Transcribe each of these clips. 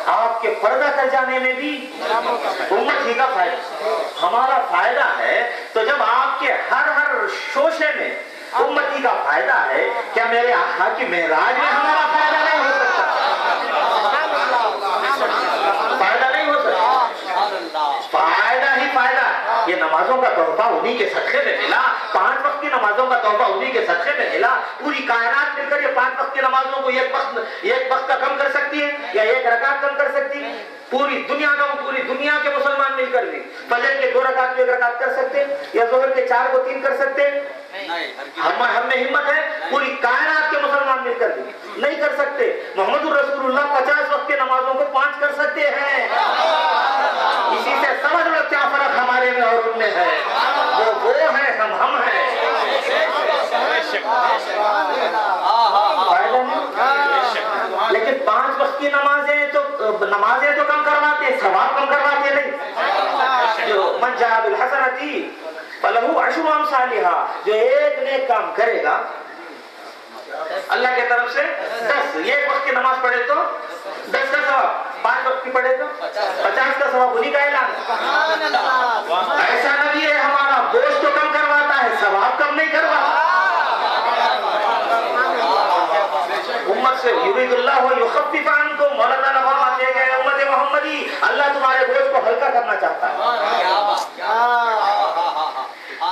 آپ کے پردہ کر جانے میں بھی امت ہی کا فائدہ، ہمارا فائدہ ہے۔ تو جب آپ کے ہر شوشے میں امتی کا فائدہ ہے، کیا میرے آقا کی معراج میں ہمارا فائدہ نہیں ہو سکتا؟ فائدہ نہیں ہو سکتا، فائدہ ہی فائدہ۔ یہ نمازوں کا تحفہ انہی کے صدقے میں ملا، 5 وقت کی نمازوں کا تحفہ انہی کے صدقے میں ملا۔ پوری کائنات مل کر یہ 5 وقت کی نمازوں کو ایک وقت کا کم کر سکتی ہے یا 1 رکعت کم کر سکتی ہے؟ پوری دنیا کے مسلمان مل کر بھی فجر کے 2 رکعت کو 1 رکعت کر سکتے ہیں یا ظہر کے 4 کو 3 کر سکتے ہیں؟ ہم میں ہمت ہے؟ پوری کائنات کے مسلمان مل کر بھی نہیں کر سکتے۔ محمد الرسول اللہ 50 وقت کی نمازوں کو 5 کر سکتے ہیں۔ اسی سے سمجھ لو کیا فرق ہمارے میں اور ان میں ہے، وہ ہیں، ہم ہیں۔ لیکن 5 وقت کی نمازیں تو کم کرواتے، ثواب کم کرواتے نہیں۔ جو من جاء بالحسنۃ فلہ عشر امثالھا، جو ایک نیک کام کرے گا اللہ کی طرف سے 10، 1 وقت کی نماز پڑھے تو 10 کا ثواب، 5 وقت کی پڑھے تو 50 کا ثواب، انہی کا اعلان۔ ایسا نبی ہے ہمارا، بوجھ تو کم کرواتا ہے، ثواب کم نہیں کرواتا۔ امت سے یرید اللہ یخفف عنکم، مولا تعالیٰ فرماتے ہیں کہ امت محمدی، اللہ تمہارے بوجھ کو ہلکا کرنا چاہتا ہے۔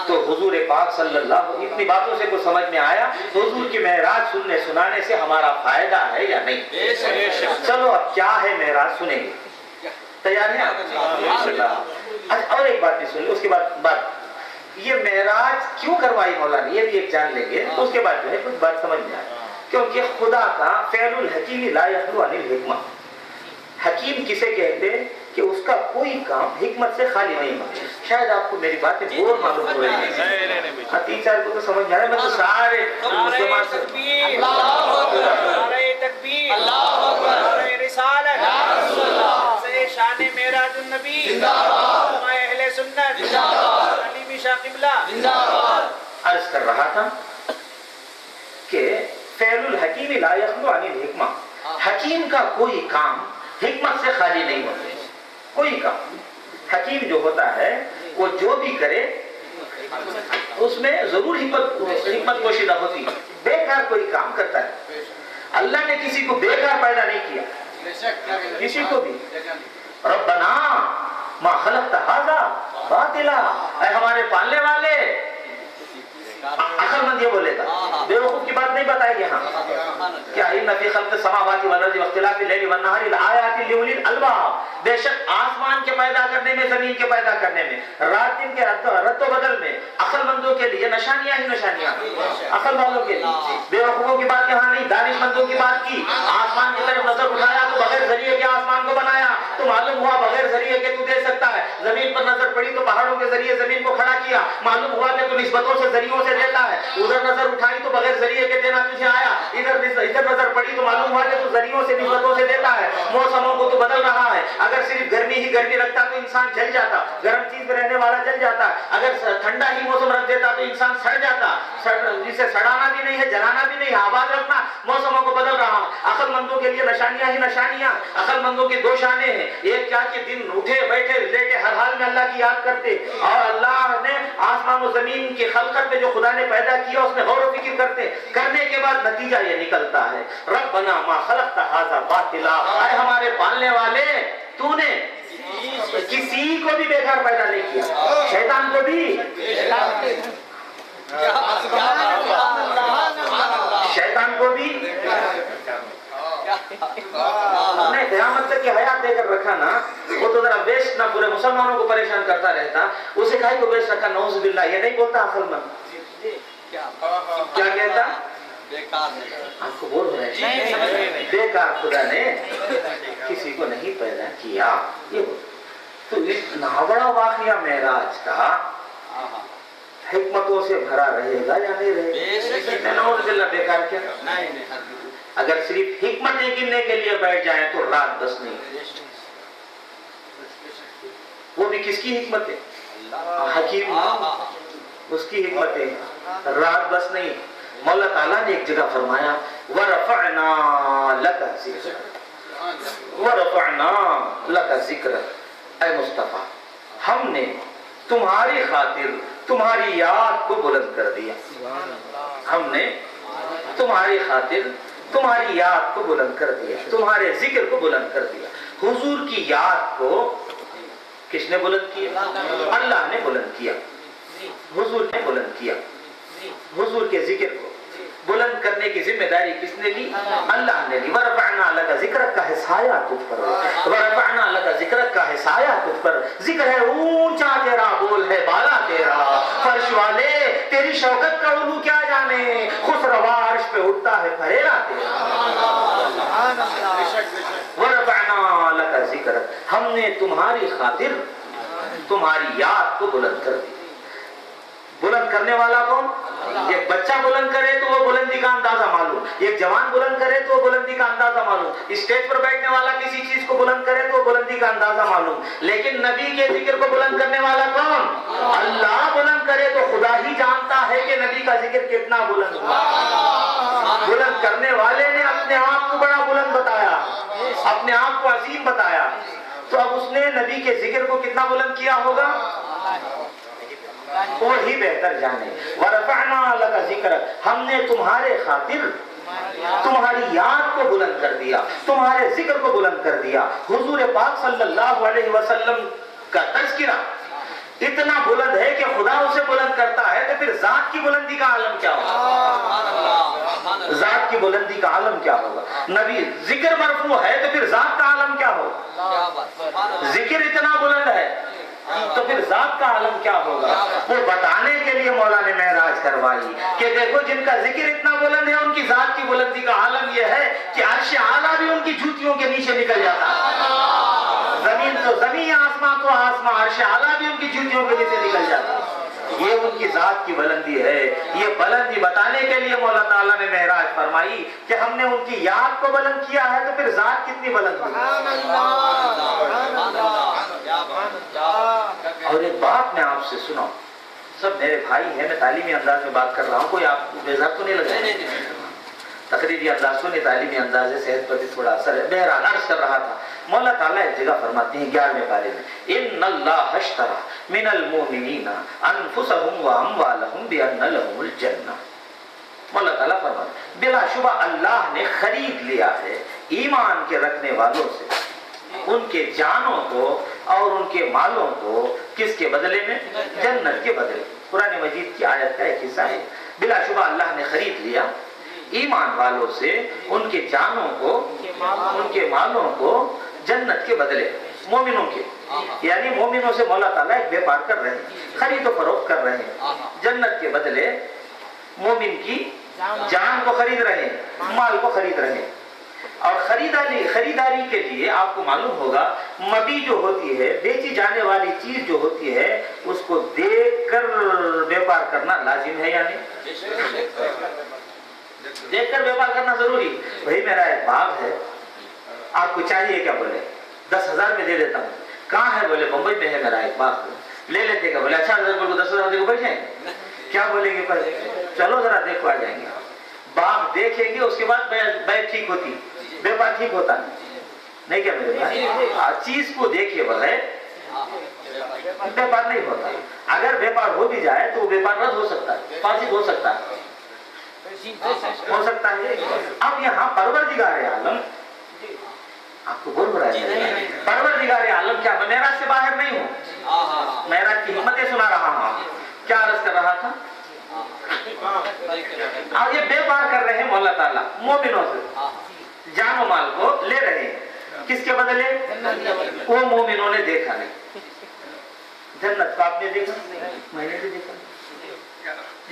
تو حضور پاک صلی اللہ علیہ وسلم، اتنی باتوں سے کچھ سمجھ میں آیا حضور کی معراج سننے سنانے سے ہمارا فائدہ ہے یا نہیں؟ چلو اب کیا ہے معراج سنیں گے، تیار ہیں آپ؟ اور ایک بات بھی سن لیں، اس کے بعد یہ معراج کیوں کروائی مولا نے یہ بھی ایک جان لیں گے، اس کے بعد جو ہے کچھ بات سمجھ میں آئے۔ کیونکہ خدا کا فعل الحکیم لا یخلو عن الحکمہ، حکیم کسے کہتے ہیں کہ اس کا کوئی کام حکمت سے خالی نہیں ہوتا۔ شاید آپ کو میری باتیں بور معلوم ہو رہی ہیں، 3-4 کو تو سمجھ میں آ رہا ہے، میں تو سارے مسلمان سے تکبیر، اللہ اکبر، رسالت، شان معراج النبی، اہل سنت، علی شاہ قبلہ۔ عرض کر رہا تھا کہ فعل الحکیم لا یخلو عن الحکمہ، حکیم کا کوئی کام حکمت سے خالی نہیں ہوتا۔ کوئی کام حکیم جو ہوتا ہے وہ جو بھی کرے اس میں ضرور حکمت پوشیدہ ہوتی ہے۔ بیکار کوئی کام کرتا ہے، اللہ نے کسی کو بیکار پیدا نہیں کیا، کسی کو بھی۔ ربنا ما خلقت ھذا باطلا، اے ہمارے پالنے والے، عقل مند یہ بولے گا، بیوقوف کی بات نہیں بتائی یہاں کیا ان فی خلق السماوات والارض واختلاف اللیل والنہار لآیات لأولی الالباب، بے شک آسمان کے پیدا کرنے میں، زمین کے پیدا کرنے میں، رات دن کے رد و بدل میں عقل مندوں کے لیے نشانیاں ہی نشانیاں، عقل والوں کے لیے۔ بیوقوفوں کی بات یہاں نہیں، دانش مندوں کی بات کی۔ آسمان کی طرف نظر اٹھایا تو بغیر ذریعے کے آسمان کو بنایا، تو معلوم ہوا بغیر ذریعے کے تو دے سکتا ہے۔ زمین پر نظر پڑی تو پہاڑوں کے ذریعے زمین کو کھڑا کیا، معلوم ہوا کہ تو نسبتوں سے ذریعوں سے دیتا ہے۔ ادھر نظر اٹھائی تو بغیر ذریعے کے دینا تجھے آیا، ادھر نظر پڑی تو معلوم ہوا کہ تو ذریعوں سے نسبتوں سے دیتا ہے۔ موسموں کو تو بدل رہا ہے، اگر صرف گرمی ہی گرمی رکھتا تو انسان جل جاتا، گرم چیز میں رہنے والا جل جاتا، اگر ٹھنڈا ہی موسم رکھ دیتا تو انسان سڑ جاتا۔ جسے سڑانا بھی نہیں ہے، جلانا بھی نہیں ہے، آباد رکھنا۔ موسموں کو بدل رہا ہے۔ عقل مندوں کے لیے نشانیاں ہی نشانیاں۔ عقل مندوں کی 2 شانیں ہیں، ایک کیا کہ دن اٹھے بیٹھے لیٹے ہر حال میں اللہ کی یاد کرتے، اور اللہ نے آسمان و زمین کی خلقت میں جو خدا نے پیدا کیا اس میں غور و فکر کرتے، کرنے کے بعد نتیجہ یہ نکلتا ہے ربنا ما خلقت ھذا باطلا، اے ہمارے پالنے والے، تو نے کسی کو بھی بیکار پیدا نہیں کیا، شیطان کو بھی، شیطان کو بھی نے قیامت تک کی حیات دے کر رکھا نا، وہ تو ذرا ویسٹ نہ پورے مسلمانوں کو پریشان کرتا رہتا، اسے کہیں کو ویسٹ رکھا، نعوذ باللہ، یہ نہیں بولتا عقل مند، کیا کہتا؟ آپ کو بول رہے ہیں بیکار خدا نے کسی کو نہیں پیدا کیا، یہ تو اتنا بڑا واقعہ معراج کا حکمتوں سے بھرا رہے گا یا نہیں رہے گا؟ نعوذ باللہ، بیکار کیا؟ اگر صرف حکمتیں گننے کے لیے بیٹھ جائیں تو رات بس نہیں، وہ بھی کس کی حکمت ہے؟ حکیم، اس کی حکمت ہے، رات بس نہیں۔ مولا تعالیٰ نے ایک جگہ فرمایا وَرَفَعْنَا لَكَ ذِكْرَكَ، वरफ़अना लका ज़िक्रक, ऐ मुस्तफ़ा हम ने तुम्हारी खातिर तुम्हारी याद को बुलंद कर दिया, हमने तुम्हारी खातिर तुम्हारी याद को बुलंद कर दिया, तुम्हारे जिक्र को बुलंद कर दिया। हुजूर की याद को किसने बुलंद किया? अल्लाह ने बुलंद किया, हुजूर ने बुलंद किया। हुजूर के जिक्र को बुलंद करने की जिम्मेदारी किसने ली? अल्लाह ने ली। वरफ़अना लका ज़िक्रक का है साया तुझ पर, वरफ़अना लका ज़िक्रक का है साया तुझ पर। जिक्र है ऊंचा तेरा, बोल है बाला तेरा, फर्श वाले तेरी शौकत का उलू क्या जाने, खुसरवा अर्श पे उठता है फरेरा तेरा। वरफ़अना लका ज़िक्रक, हमने तुम्हारी खातिर तुम्हारी याद को बुलंद कर दी। बुलंद करने वाला कौन? एक बच्चा बुलंद करे तो वो बुलंदी का अंदाजा मालूम, एक जवान बुलंद करे तो वो बुलंदी का अंदाजा मालूम, स्टेज पर बैठने वाला किसी चीज को बुलंद करे तो बुलंदी का अंदाजा मालूम, लेकिन नबी के जिक्र को बुलंद करने वाला कौन? अल्लाह बुलंद करे तो खुदा ही जानता है कि नबी का जिक्र कितना बुलंद हुआ। बुलंद करने वाले ने अपने आप को बड़ा बुलंद बताया, अपने आप को अजीम बताया, तो अब उसने नबी के जिक्र को कितना बुलंद किया होगा वो ही बेहतर जाने। वरफ़अना लका ज़िक्रक, हमने तुम्हारे खातिर तुम्हारी याद को बुलंद कर दिया, तुम्हारे जिक्र को बुलंद कर दिया। हुजूर पाक सल्लल्लाहु अलैहि वसल्लम का तज़किरा इतना बुलंद है कि खुदा उसे बुलंद करता है, तो फिर जात की बुलंदी का आलम क्या होगा? जात की बुलंदी का आलम क्या होगा? नबी जिक्र मरफू है तो फिर जात का आलम क्या होगा? जिक्र इतना बुलंद है तो फिर जात का आलम क्या होगा? वो बताने के लिए मौला ने मेराज करवाई कि देखो जिनका जिक्र इतना बुलंद है उनकी जात की बुलंदी का आलम यह है कि अर्श आला भी उनकी जूतियों के नीचे निकल जाता है, जमीन तो जमीन, आसमां तो आसमां, अर्श आला भी उनकी जूतियों के नीचे निकल जाता है। ये उनकी जात की बुलंदी है। ये बुलंदी बताने के लिए मौला ताला ने मेराज फरमाई कि हमने उनकी याद को बुलंद किया है, तो फिर जात कितनी बुलंद होगी। और एक बात मैं आपसे सुनाऊं, सब मेरे भाई हैं, मैं तालीमी अंदाज में बात कर रहा हूँ, कोई आपको बेज़ात तो नहीं लगा? तकरीरी अंदाज तो नहीं, तालीमी अंदाज है, सेहत पर भी थोड़ा असर है। बहरहाल अर्ज कर रहा था, मौला ताला एक जगह फरमाते हैं 11वें पारे में, इन्नल्लाह अश्तरा मिनल मुमिनीना अनफुसहुम व अमवालहुम बिअन्न लहुमुल जन्नह। मौला ताला फरमाते बिलाशुबा अल्लाह ने खरीद लिया है ईमान के रखने वालों से उनके जानों को और उनके मालों को, किसके बदले में? जन्नत के बदले। कुरान मजीद की आयत का एक हिस्सा है। बिलाशुबा अल्लाह ने खरीद लिया ईमान वालों से उनके जानों को, उनके मालों को जन्नत के बदले, मोमिनों के, यानी मोमिनों से मौला ताला एक व्यापार कर रहे हैं, खरीदो फरोख्त कर रहे हैं। जन्नत के बदले मोमिन की जान को खरीद रहे हैं, माल को खरीद रहे हैं। और खरीदारी के लिए आपको मालूम होगा मबी जो होती है, बेची जाने वाली चीज जो होती है, उसको देखकर व्यापार करना लाजिम है या नहीं? देखकर व्यापार करना जरूरी। भाई मेरा एक बाग है, आपको चाहिए क्या? बोले 10,000 में दे देता हूँ। कहाँ है? बोले बम्बई में है मेरा एक बाग, ले लेते क्या? बोले अच्छा 10,000 देखो बैठ जाएंगे। क्या बोलेंगे? पर चलो जरा देखो आ जाएंगे। बाग देखेंगे, उसके बाद बैग ठीक होती, व्यापार ठीक होता नहीं क्या मेरे भाई? चीज को देखे बगैर व्यापार नहीं होता। अगर व्यापार हो भी जाए तो व्यापार रद्द हो सकता है, फासिद हो सकता है, हो सकता है। अब यहाँ परवरदिगारे आलम आपको बोल रहा है, परवरदिगारे आलम क्या, मैं मेराज से बाहर नहीं हूँ, मेराज की हिम्मतें सुना रहा हूँ। क्या अर्ज कर रहा था? अब ये व्यापार कर रहे हैं मौला ताला मोमिनों से, जानो माल को ले रहे हैं, किसके बदले? वो मोमिनों ने देखा नहीं। जन्नत को आपने देखा? मैंने भी देखा।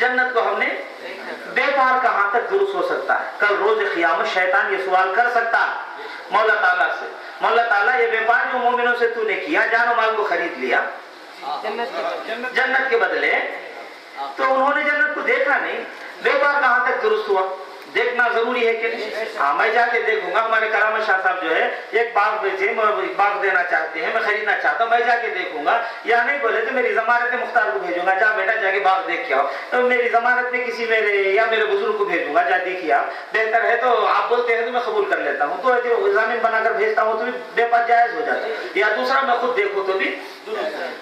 जन्नत को हमने व्यापार कहां तक दुरुस्त हो सकता है? कल रोज क़यामत शैतान ये सवाल कर सकता है मौला ताला से, मौला ताला ये व्यापार जो मोमिनों से तूने किया, जानो माल को खरीद लिया जन्नत के बदले, तो उन्होंने जन्नत को देखा नहीं, व्यापार कहां तक दुरुस्त हुआ? देखना जरूरी है कि नहीं? हाँ, मैं जाके देखूंगा। हमारे करामा शाह साहब जो है एक बाग बेचे, बाग देना चाहते हैं, मैं खरीदना चाहता हूँ, मैं जाके देखूंगा। या नहीं बोले तो मेरी जमानत मुख्तार को भेजूंगा, जा बेटा जाके बाग देख के आओ। तो मेरी जमानत में किसी मेरे या मेरे बुजुर्ग को भेजूंगा, जा देखिए आप, बेहतर है तो आप बोलते हैं तो मैं कबूल कर लेता हूँ। तो जमीन बनाकर भेजता हूँ तो भी व्यापार जायज हो जाता है। या दूसरा मैं खुद देखूँ तो भी।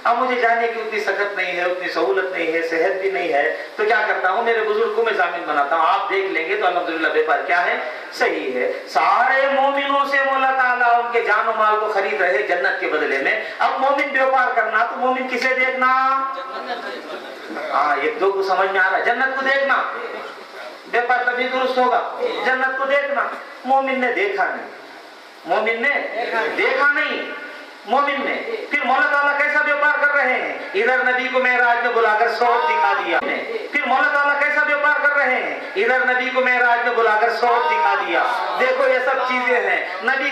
अब मुझे जाने की उतनी सकत नहीं है, उतनी सहूलत नहीं है, सेहत भी नहीं है, तो क्या करता हूँ, मेरे बुजुर्ग को मैं जामिन बनाता हूँ। आप देख लेंगे तो अल्हम्दुलिल्लाह व्यापार क्या है, सही है। सारे मोमिनों से मौला ताला उनके जान और माल को खरीद रहे जन्नत के बदले में। अब मोमिन व्यापार करना तो मोमिन किसे देखना? हाँ, एक दो को समझ में आ रहा है, जन्नत को देखना, व्यापार तभी दुरुस्त होगा। जन्नत को देखना, मोमिन ने देखा नहीं, मोमिन ने देखा नहीं, मोमिन ने। फिर मौला ताला कैसा व्यापार कर रहे हैं? इधर नबी को मेराज में बुलाकर सौद दिखा दिया। फिर मौला ताला कैसा व्यापार कर रहे हैं? इधर नबी को मेराज में बुलाकर सौद दिखा दिया। देखो ये सब चीजें हैं। नबी